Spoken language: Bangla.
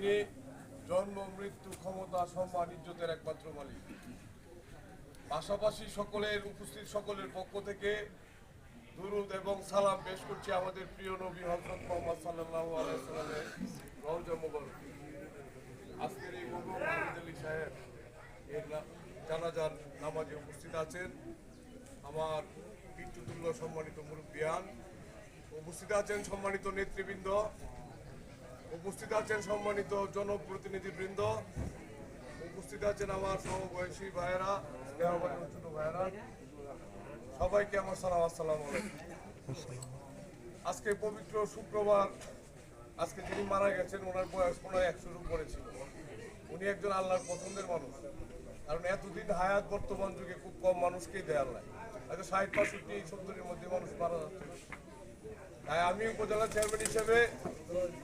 যিনি জন্ম মৃত্যু ক্ষমতা সম্মান ইজ্জতের একমাত্র মালিক। পাশাপাশি সকলের পক্ষ থেকে দুরুদ এবং সালাম পেশ করছি আমাদের প্রিয় নবী হযরত মুহাম্মদ সাল্লাল্লাহু আলাইহি ওয়াসাল্লামের রওজা মুবারক। আজকের এই মরহুম হামিদ আলী সাহেব এর জানাজার নামাজে উপস্থিত আছেন আমার পিতৃতুল্য সম্মানিত মুরব্বিয়ান, উপস্থিত আছেন সম্মানিত নেতৃবৃন্দ, উপস্থিত আছেন সম্মানিত জনপ্রতিনিধিবৃন্দ, উপস্থিত আছেন আমার সমবয়সী ভাইয়েরা, ছোট ভাইয়েরা, সবাইকে আমার সালাম, আসসালামু আলাইকুম। আজকে পবিত্র শুক্রবার, আজকে যিনি মারা গেছেন ওনার বয়স 100-এর উপরে ছিল। উনি একজন আল্লাহর পছন্দের মানুষ, কারণ এতদিন হায়াত বর্তমান যুগে খুব কম মানুষকেই দেয় আল্লাহ। হয়তো 60-65-70-এর মধ্যে মানুষ মারা যাচ্ছে। তাই আমি উপজেলা চেয়ারম্যান হিসেবে